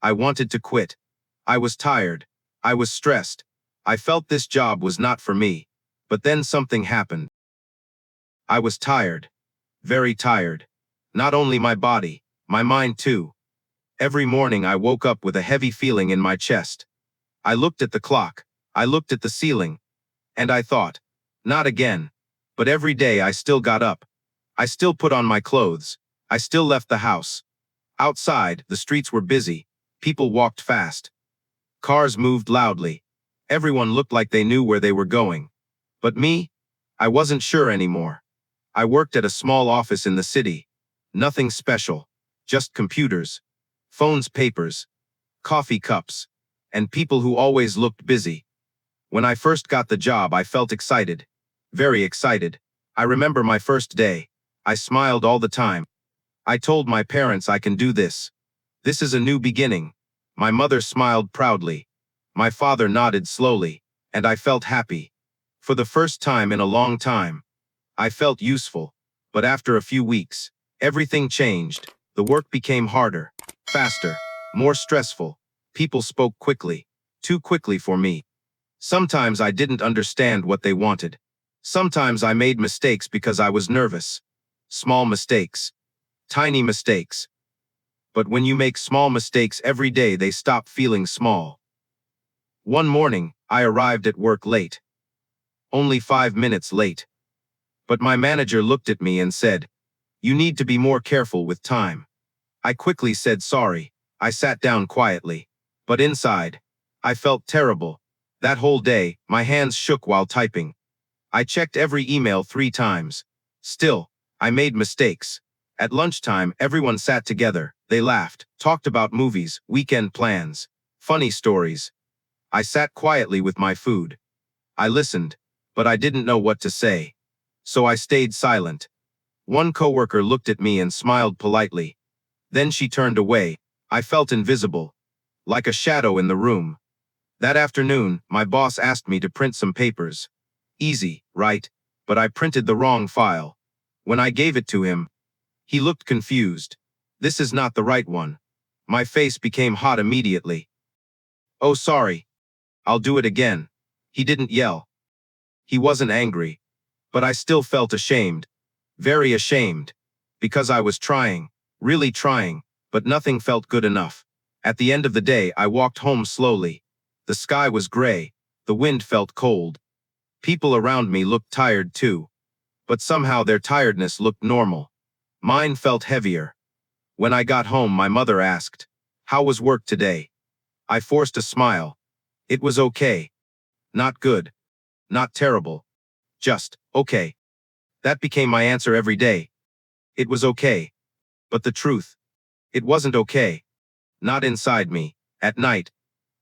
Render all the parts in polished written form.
I wanted to quit. I was tired. I was stressed. I felt this job was not for me. But then something happened. I was tired. Very tired. Not only my body, my mind too. Every morning I woke up with a heavy feeling in my chest. I looked at the clock. I looked at the ceiling. And I thought, not again. But every day I still got up. I still put on my clothes. I still left the house. Outside, the streets were busy. People walked fast. Cars moved loudly. Everyone looked like they knew where they were going. But me? I wasn't sure anymore. I worked at a small office in the city. Nothing special. Just computers, phones, papers, coffee cups, and people who always looked busy. When I first got the job, I felt excited. Very excited. I remember my first day. I smiled all the time. I told my parents I can do this. This is a new beginning. My mother smiled proudly. My father nodded slowly, and I felt happy. For the first time in a long time, I felt useful. But after a few weeks, everything changed. The work became harder, faster, more stressful. People spoke quickly, too quickly for me. Sometimes I didn't understand what they wanted. Sometimes I made mistakes because I was nervous. Small mistakes. Tiny mistakes. But when you make small mistakes every day, they stop feeling small. One morning, I arrived at work late. Only 5 minutes late. But my manager looked at me and said, "You need to be more careful with time." I quickly said sorry. I sat down quietly. But inside, I felt terrible. That whole day, my hands shook while typing. I checked every email 3 times. Still, I made mistakes. At lunchtime, everyone sat together. They laughed, talked about movies, weekend plans, funny stories. I sat quietly with my food. I listened, but I didn't know what to say. So I stayed silent. One coworker looked at me and smiled politely. Then she turned away. I felt invisible, like a shadow in the room. That afternoon, my boss asked me to print some papers. Easy, right? But I printed the wrong file. When I gave it to him, he looked confused. "This is not the right one." My face became hot immediately. "Oh, sorry. I'll do it again." He didn't yell. He wasn't angry. But I still felt ashamed. Very ashamed. Because I was trying, really trying, but nothing felt good enough. At the end of the day, I walked home slowly. The sky was gray. The wind felt cold. People around me looked tired too. But somehow their tiredness looked normal. Mine felt heavier. When I got home, my mother asked, "How was work today?" I forced a smile. It was okay. Not good. Not terrible. Just okay. That became my answer every day. It was okay. But the truth, it wasn't okay. Not inside me. At night,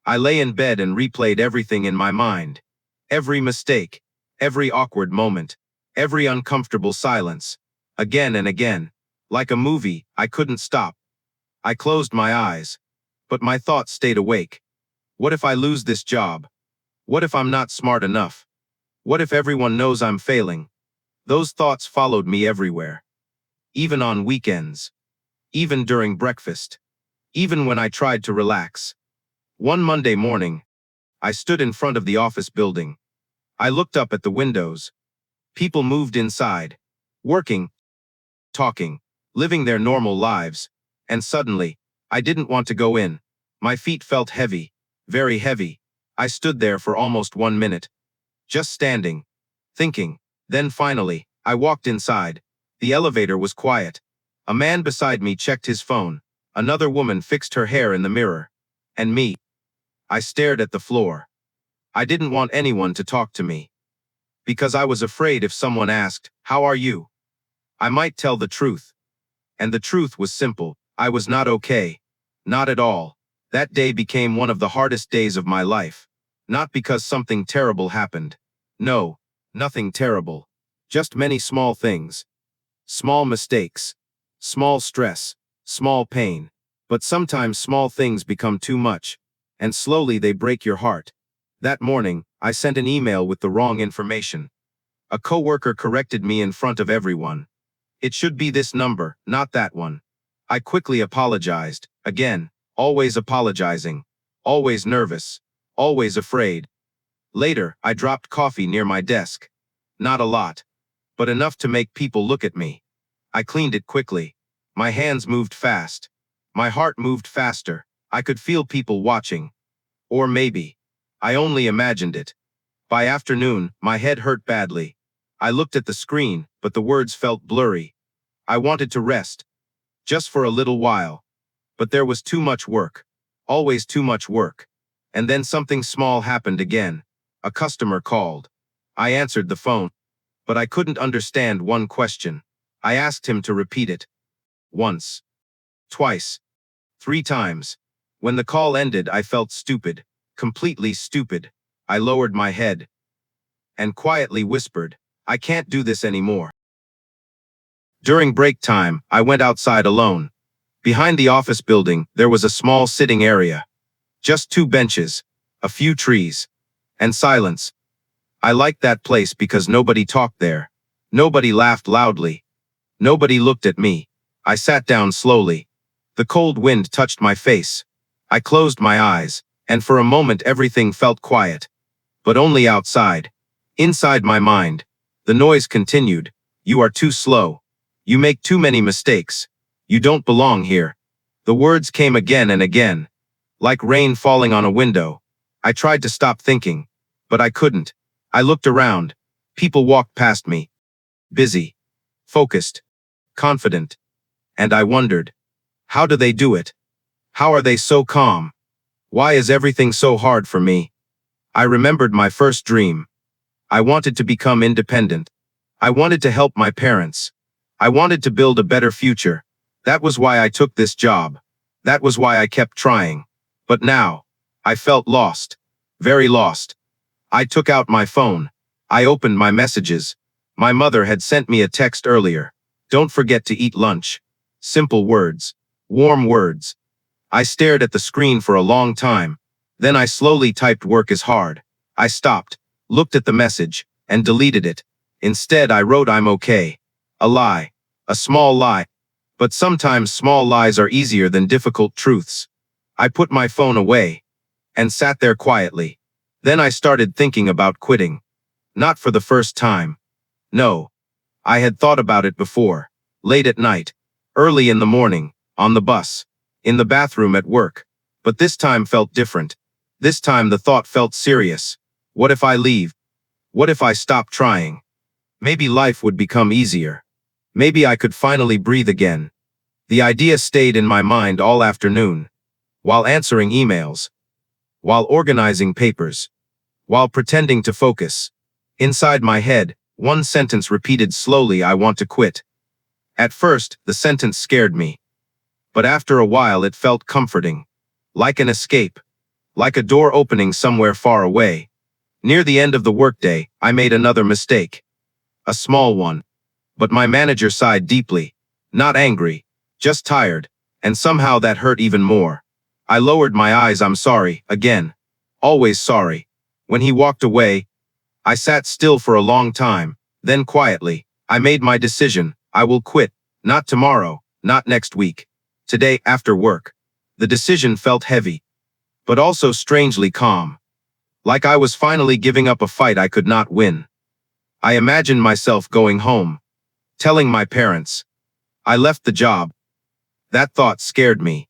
I lay in bed and replayed everything in my mind. Every mistake, every awkward moment, every uncomfortable silence. Again and again. Like a movie, I couldn't stop. I closed my eyes. But my thoughts stayed awake. What if I lose this job? What if I'm not smart enough? What if everyone knows I'm failing? Those thoughts followed me everywhere. Even on weekends. Even during breakfast. Even when I tried to relax. One Monday morning, I stood in front of the office building. I looked up at the windows. People moved inside. Working, talking, living their normal lives. And suddenly, I didn't want to go in. My feet felt heavy. Very heavy. I stood there for almost 1 minute. Just standing. Thinking. Then finally, I walked inside. The elevator was quiet. A man beside me checked his phone. Another woman fixed her hair in the mirror. And me. I stared at the floor. I didn't want anyone to talk to me. Because I was afraid if someone asked, "How are you?" I might tell the truth. And the truth was simple. I was not okay. Not at all. That day became one of the hardest days of my life. Not because something terrible happened. No, nothing terrible. Just many small things. Small mistakes. Small stress. Small pain. But sometimes small things become too much. And slowly they break your heart. That morning, I sent an email with the wrong information. A coworker corrected me in front of everyone. "It should be this number, not that one." I quickly apologized, again, always apologizing, always nervous, always afraid. Later, I dropped coffee near my desk. Not a lot, but enough to make people look at me. I cleaned it quickly. My hands moved fast. My heart moved faster. I could feel people watching. Or maybe, I only imagined it. By afternoon, my head hurt badly. I looked at the screen, but the words felt blurry. I wanted to rest. Just for a little while. But there was too much work. Always too much work. And then something small happened again. A customer called. I answered the phone. But I couldn't understand one question. I asked him to repeat it. Once. Twice. 3 times. When the call ended, I felt stupid. Completely stupid. I lowered my head. And quietly whispered, I can't do this anymore. During break time, I went outside alone. Behind the office building, there was a small sitting area. Just 2 benches, a few trees, and silence. I liked that place because nobody talked there. Nobody laughed loudly. Nobody looked at me. I sat down slowly. The cold wind touched my face. I closed my eyes, and for a moment everything felt quiet. But only outside. Inside my mind, the noise continued. You are too slow. You make too many mistakes. You don't belong here. The words came again and again. Like rain falling on a window. I tried to stop thinking, but I couldn't. I looked around. People walked past me. Busy. Focused. Confident. And I wondered, how do they do it? How are they so calm? Why is everything so hard for me? I remembered my first dream. I wanted to become independent. I wanted to help my parents. I wanted to build a better future. That was why I took this job. That was why I kept trying. But now, I felt lost. Very lost. I took out my phone. I opened my messages. My mother had sent me a text earlier. Don't forget to eat lunch. Simple words. Warm words. I stared at the screen for a long time. Then I slowly typed work is hard. I stopped, looked at the message, and deleted it. Instead, I wrote I'm okay. A lie. A small lie. But sometimes small lies are easier than difficult truths. I put my phone away and sat there quietly. Then I started thinking about quitting. Not for the first time. No. I had thought about it before. Late at night. Early in the morning. On the bus. In the bathroom at work. But this time felt different. This time the thought felt serious. What if I leave? What if I stop trying? Maybe life would become easier. Maybe I could finally breathe again. The idea stayed in my mind all afternoon. While answering emails. While organizing papers. While pretending to focus. Inside my head, one sentence repeated slowly, I want to quit. At first, the sentence scared me. But after a while it felt comforting. Like an escape. Like a door opening somewhere far away. Near the end of the workday, I made another mistake. A small one. But my manager sighed deeply. Not angry. Just tired. And somehow that hurt even more. I lowered my eyes, I'm sorry, again. Always sorry. When he walked away, I sat still for a long time. Then quietly, I made my decision. I will quit. Not tomorrow. Not next week. Today, after work. The decision felt heavy. But also strangely calm. Like I was finally giving up a fight I could not win. I imagined myself going home. Telling my parents. I left the job. That thought scared me.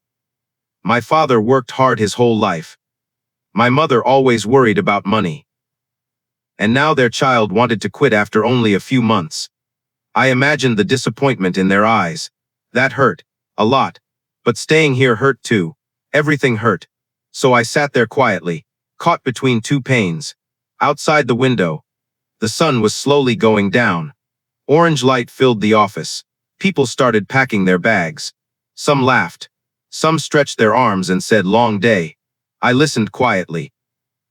My father worked hard his whole life. My mother always worried about money. And now their child wanted to quit after only a few months. I imagined the disappointment in their eyes. That hurt. A lot. But staying here hurt too. Everything hurt. So I sat there quietly, caught between 2 pains. Outside the window, the sun was slowly going down. Orange light filled the office. People started packing their bags. Some laughed. Some stretched their arms and said, long day. I listened quietly.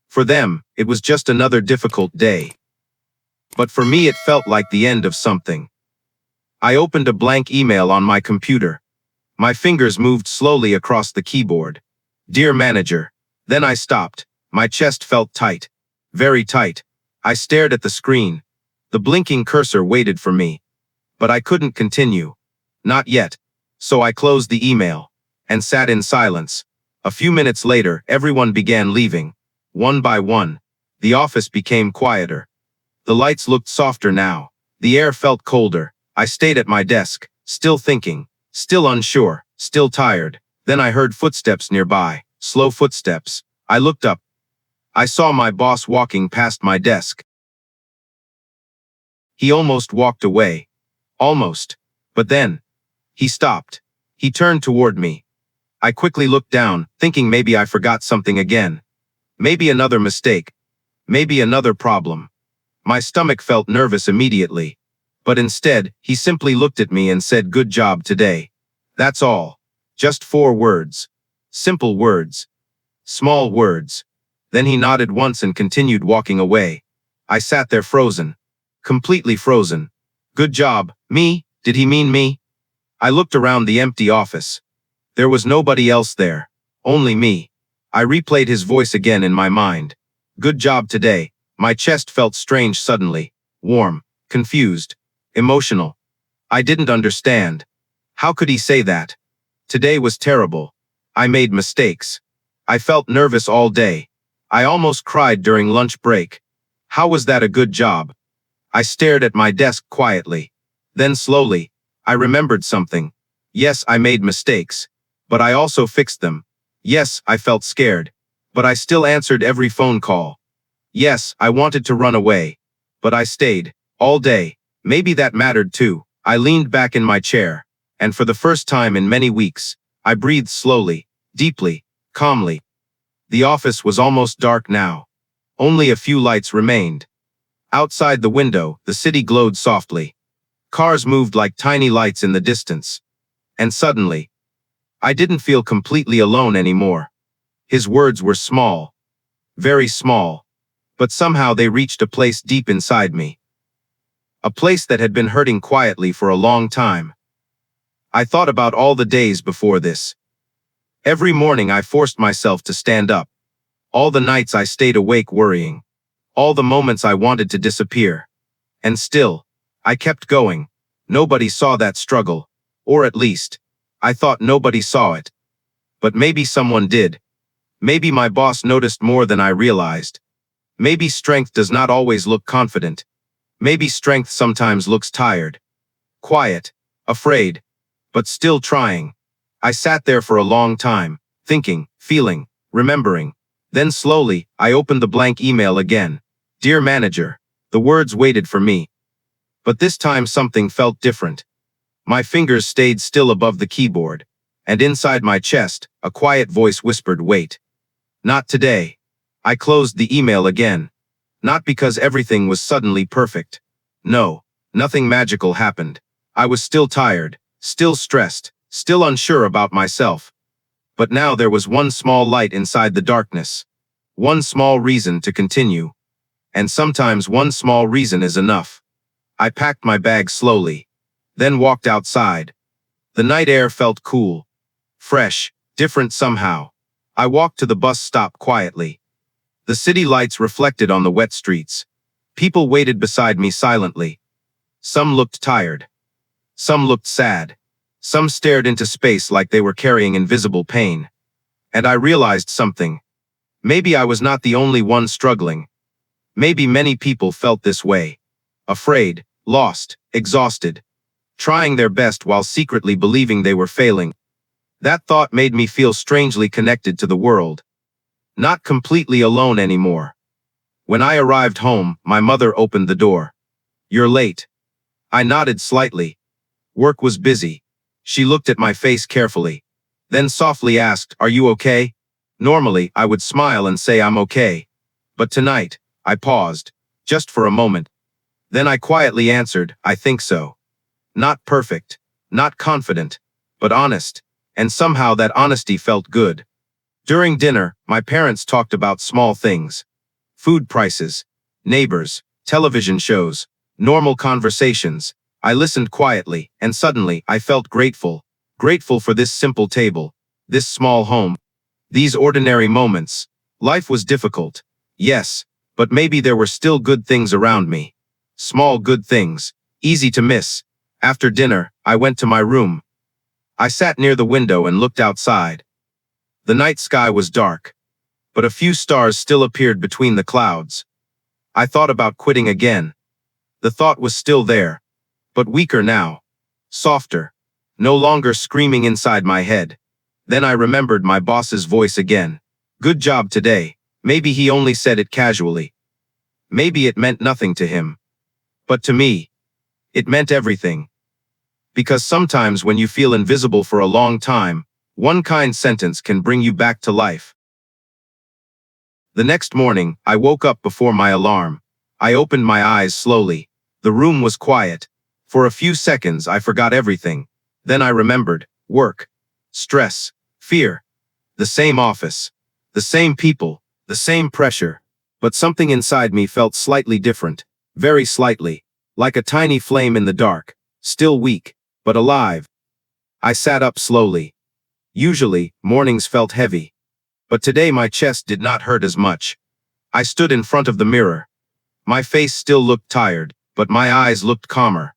For them, it was just another difficult day. But for me it felt like the end of something. I opened a blank email on my computer. My fingers moved slowly across the keyboard. Dear manager. Then I stopped. My chest felt tight. Very tight. I stared at the screen. The blinking cursor waited for me. But I couldn't continue. Not yet. So I closed the email. And sat in silence. A few minutes later, everyone began leaving. One by one, the office became quieter. The lights looked softer now. The air felt colder. I stayed at my desk, still thinking, still unsure, still tired. Then I heard footsteps nearby, slow footsteps. I looked up. I saw my boss walking past my desk. He almost walked away. Almost. But then, he stopped. He turned toward me. I quickly looked down, thinking maybe I forgot something again. Maybe another mistake. Maybe another problem. My stomach felt nervous immediately. But instead, he simply looked at me and said, "Good job today." That's all. Just 4 words. Simple words. Small words. Then he nodded once and continued walking away. I sat there frozen. Completely frozen. Good job. Me? Did he mean me? I looked around the empty office. There was nobody else there. Only me. I replayed his voice again in my mind. Good job today. My chest felt strange suddenly. Warm. Confused. Emotional. I didn't understand. How could he say that? Today was terrible. I made mistakes. I felt nervous all day. I almost cried during lunch break. How was that a good job? I stared at my desk quietly. Then slowly, I remembered something. Yes, I made mistakes. But I also fixed them. Yes, I felt scared. But I still answered every phone call. Yes, I wanted to run away. But I stayed. All day. Maybe that mattered too. I leaned back in my chair. And for the first time in many weeks, I breathed slowly, deeply, calmly. The office was almost dark now. Only a few lights remained. Outside the window, the city glowed softly. Cars moved like tiny lights in the distance. And suddenly, I didn't feel completely alone anymore. His words were small. Very small. But somehow they reached a place deep inside me. A place that had been hurting quietly for a long time. I thought about all the days before this. Every morning I forced myself to stand up. All the nights I stayed awake worrying. All the moments I wanted to disappear. And still, I kept going. Nobody saw that struggle. Or at least, I thought nobody saw it. But maybe someone did. Maybe my boss noticed more than I realized. Maybe strength does not always look confident. Maybe strength sometimes looks tired. Quiet. Afraid. But still trying. I sat there for a long time, thinking, feeling, remembering. Then slowly, I opened the blank email again. Dear manager. The words waited for me. But this time something felt different. My fingers stayed still above the keyboard. And inside my chest, a quiet voice whispered, wait. Not today. I closed the email again. Not because everything was suddenly perfect. No, nothing magical happened. I was still tired, still stressed, still unsure about myself. But now there was one small light inside the darkness. One small reason to continue. And sometimes one small reason is enough. I packed my bag slowly. Then walked outside. The night air felt cool. Fresh, different somehow. I walked to the bus stop quietly. The city lights reflected on the wet streets. People waited beside me silently. Some looked tired. Some looked sad. Some stared into space like they were carrying invisible pain. And I realized something. Maybe I was not the only one struggling. Maybe many people felt this way. Afraid, lost, exhausted. Trying their best while secretly believing they were failing. That thought made me feel strangely connected to the world. Not completely alone anymore. When I arrived home, my mother opened the door. You're late. I nodded slightly. Work was busy. She looked at my face carefully. Then softly asked, are you okay? Normally, I would smile and say I'm okay. But tonight, I paused, just for a moment. Then I quietly answered, I think so. Not perfect, not confident, but honest, and somehow that honesty felt good. During dinner, my parents talked about small things. Food prices, neighbors, television shows, normal conversations. I listened quietly, and suddenly I felt grateful. Grateful for this simple table, this small home, these ordinary moments. Life was difficult, yes, but maybe there were still good things around me. Small good things, easy to miss. After dinner, I went to my room. I sat near the window and looked outside. The night sky was dark, but a few stars still appeared between the clouds. I thought about quitting again. The thought was still there, but weaker now, softer, no longer screaming inside my head. Then I remembered my boss's voice again. Good job today. Maybe he only said it casually. Maybe it meant nothing to him. But to me, it meant everything. Because sometimes when you feel invisible for a long time, one kind sentence can bring you back to life. The next morning, I woke up before my alarm. I opened my eyes slowly. The room was quiet. For a few seconds, I forgot everything. Then I remembered work, stress, fear. The same office, the same people, the same pressure. But something inside me felt slightly different, very slightly, like a tiny flame in the dark, still weak, but alive. I sat up slowly. Usually, mornings felt heavy. But today my chest did not hurt as much. I stood in front of the mirror. My face still looked tired, but my eyes looked calmer.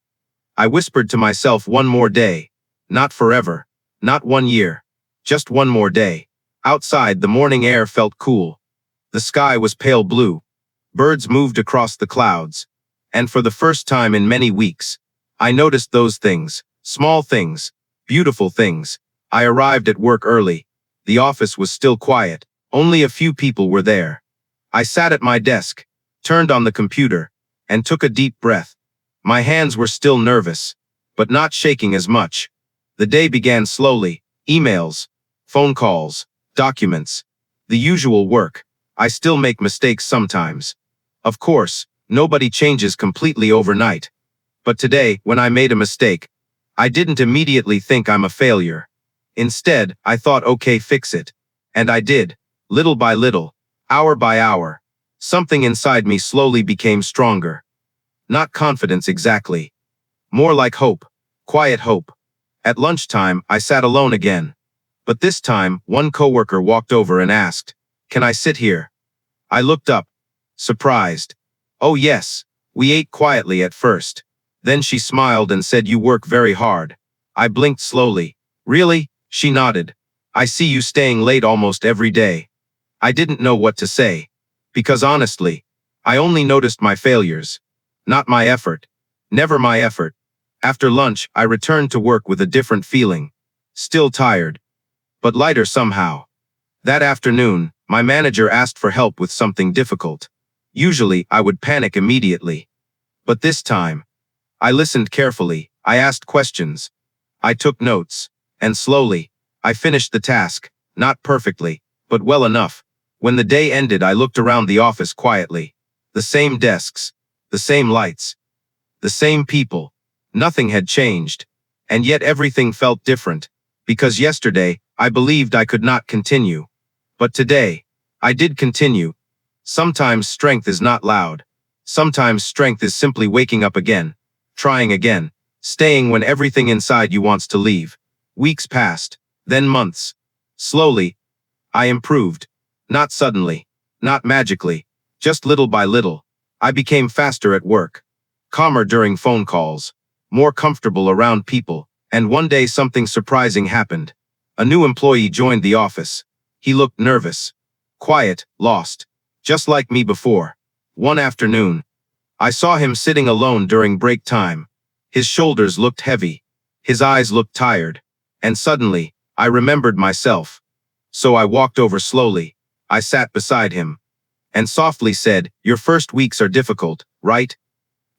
I whispered to myself, one more day. Not forever. Not 1 year. Just one more day. Outside, the morning air felt cool. The sky was pale blue. Birds moved across the clouds. And for the first time in many weeks, I noticed those things, small things, beautiful things. I arrived at work early. The office was still quiet. Only a few people were there. I sat at my desk, turned on the computer, and took a deep breath. My hands were still nervous, but not shaking as much. The day began slowly. Emails, phone calls, documents, the usual work. I still make mistakes sometimes. Of course, nobody changes completely overnight. But today, when I made a mistake, I didn't immediately think I'm a failure. Instead, I thought, okay, fix it. And I did, little by little, hour by hour. Something inside me slowly became stronger. Not confidence exactly. More like hope, quiet hope. At lunchtime, I sat alone again. But this time, one coworker walked over and asked, "Can I sit here?" I looked up, surprised. "Oh yes." We ate quietly at first. Then she smiled and said, "You work very hard." I blinked slowly. "Really?" She nodded. "I see you staying late almost every day." I didn't know what to say. Because honestly, I only noticed my failures. Not my effort. Never my effort. After lunch, I returned to work with a different feeling. Still tired, but lighter somehow. That afternoon, my manager asked for help with something difficult. Usually, I would panic immediately. But this time, I listened carefully. I asked questions. I took notes. And slowly, I finished the task, not perfectly, but well enough. When the day ended, I looked around the office quietly. The same desks, the same lights, the same people. Nothing had changed. And yet everything felt different. Because yesterday, I believed I could not continue. But today, I did continue. Sometimes strength is not loud. Sometimes strength is simply waking up again, trying again, staying when everything inside you wants to leave. Weeks passed, then months. Slowly, I improved. Not suddenly, not magically, just little by little. I became faster at work, calmer during phone calls, more comfortable around people, and one day something surprising happened. A new employee joined the office. He looked nervous, quiet, lost, just like me before. One afternoon, I saw him sitting alone during break time. His shoulders looked heavy, his eyes looked tired. And suddenly, I remembered myself. So I walked over slowly. I sat beside him and softly said, "Your first weeks are difficult, right?"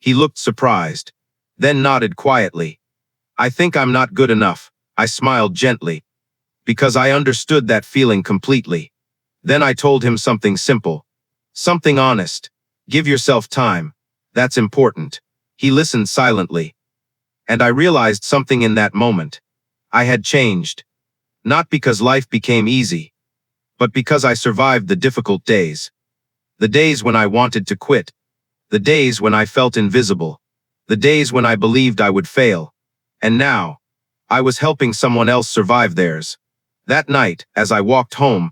He looked surprised, then nodded quietly. "I think I'm not good enough." I smiled gently, because I understood that feeling completely. Then I told him something simple, something honest. Give yourself time. That's important. He listened silently. And I realized something in that moment. I had changed. Not because life became easy, but because I survived the difficult days. The days when I wanted to quit. The days when I felt invisible. The days when I believed I would fail. And now, I was helping someone else survive theirs. That night, as I walked home,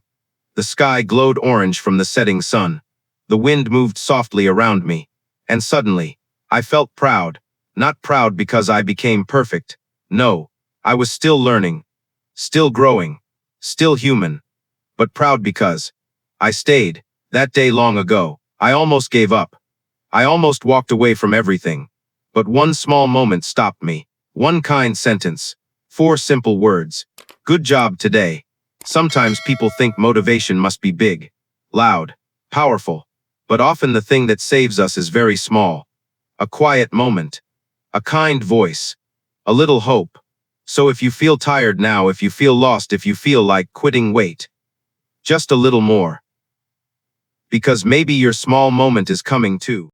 the sky glowed orange from the setting sun. The wind moved softly around me. And suddenly, I felt proud. Not proud because I became perfect. No, I was still learning. Still growing. Still human. but proud because I stayed. That day long ago, I almost gave up. I almost walked away from everything. But one small moment stopped me. One kind sentence. 4 simple words. Good job today. Sometimes people think motivation must be big, loud, powerful. But often the thing that saves us is very small. A quiet moment. A kind voice. A little hope. So if you feel tired now, if you feel lost, if you feel like quitting, wait. Just a little more. Because maybe your small moment is coming too.